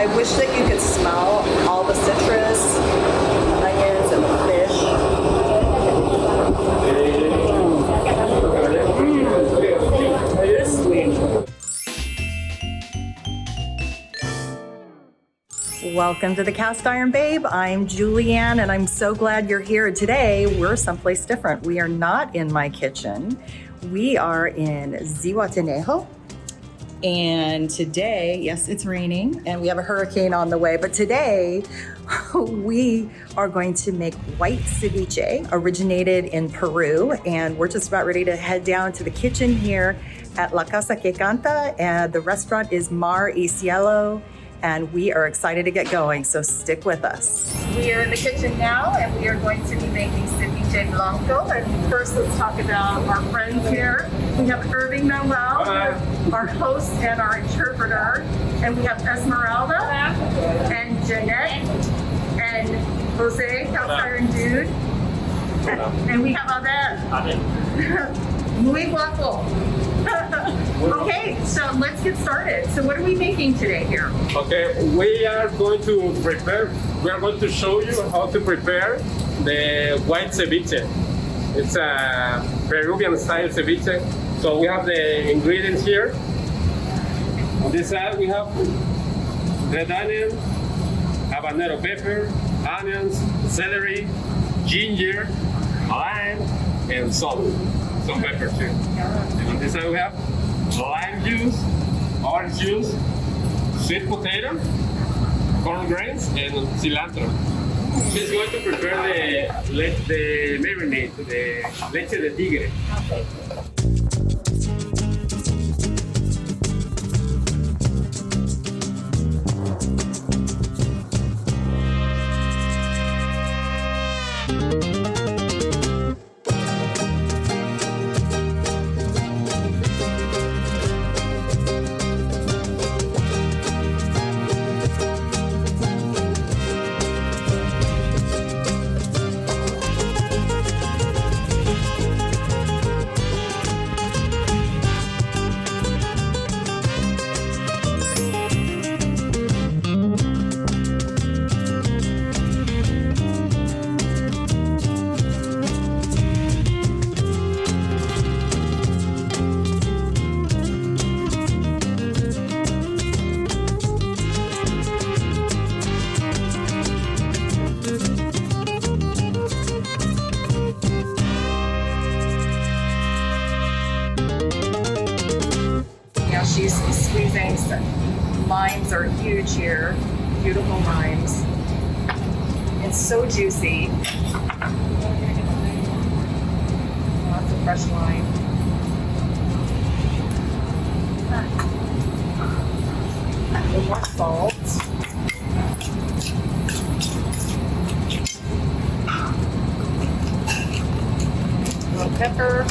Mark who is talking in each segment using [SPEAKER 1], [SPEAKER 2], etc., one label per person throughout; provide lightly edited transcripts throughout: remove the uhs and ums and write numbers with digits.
[SPEAKER 1] I wish that you could smell all the citrus, the onions, and the fish. It is sweet. Welcome to the Cast Iron Babe. I'm Julianne, and I'm so glad you're here. Today, we're someplace different. We are not in my kitchen. We are in Zihuatanejo. And today, yes, it's raining, and we have a hurricane on the way. But today, we are going to make white ceviche, originated in Peru. And we're just about ready to head down to the kitchen here at La Casa Que Canta. And the restaurant is Mar Y Cielo, and we are excited to get going, so stick with us. We are in the kitchen now, and we are going to be making Ceviche Blanco. And first, let's talk about our friends here. We have Irving Manuel, our host and our interpreter, and we have Esmeralda, and Jeanette, and Jose, Cast Iron Dude, and we have Abel. Muy guapo. Okay, so let's get started. So what are we making today here?
[SPEAKER 2] Okay, we are going to show you how to prepare the white ceviche. It's a Peruvian style ceviche. So we have the ingredients here. On this side we have red onion, habanero pepper, onions, celery, ginger, lime, and salt. Some pepper too. And on this side we have lime juice, orange juice, sweet potato, corn grains, and cilantro. She's going to prepare the marinade, the Leche de Tigre.
[SPEAKER 1] Okay. She's squeezing some limes are huge here, beautiful limes. It's so juicy. Lots of fresh lime. A little more salt. A little pepper.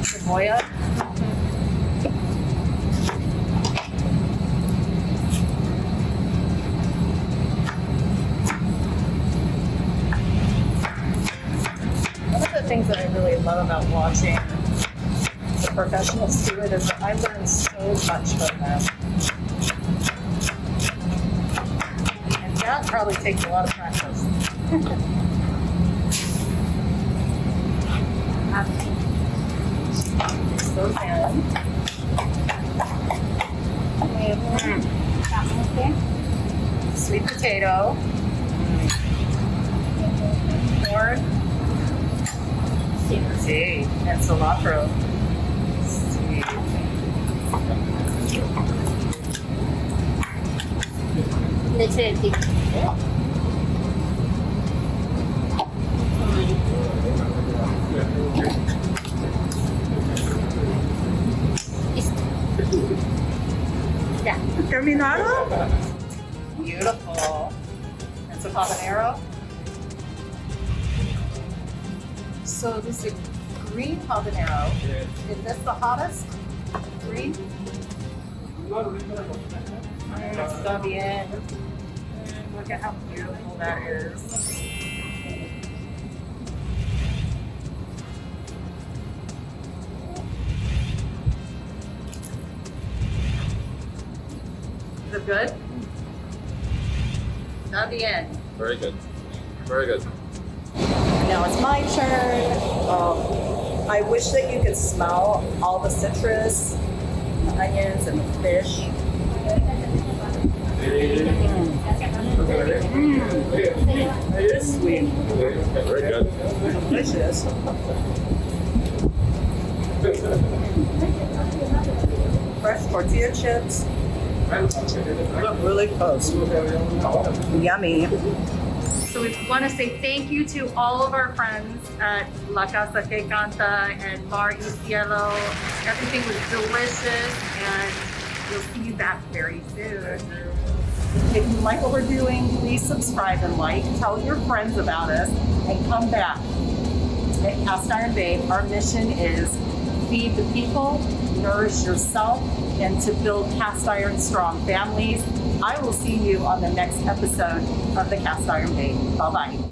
[SPEAKER 1] Cebolla. One of the things that I really love about watching the professionals do it is that I learn so much from them. And that probably takes a lot of practice. Those in. Sweet potato. Corn. See, and cilantro. See.
[SPEAKER 3] Leche de tigre.
[SPEAKER 1] Yeah. Terminaron? Beautiful. And some habanero. So this is green habanero. Is this the hottest? Green? Está bien. Look at how beautiful that is. Is it good? Not the end.
[SPEAKER 2] Very good. Very good.
[SPEAKER 1] Now it's my turn. I wish that you could smell all the citrus, the onions, and the fish. It is sweet.
[SPEAKER 2] Very good.
[SPEAKER 1] Delicious. Fresh tortilla chips. Look really close. Yummy. So we want to say thank you to all of our friends at La Casa Que Canta and Mar Y Cielo. Everything was delicious, and we'll see you back very soon. If you like what we're doing, please subscribe and like. Tell your friends about us, and come back. At Cast Iron Babe, our mission is feed the people, nourish yourself, and to build cast iron strong families. I will see you on the next episode of the Cast Iron Babe. Bye-bye.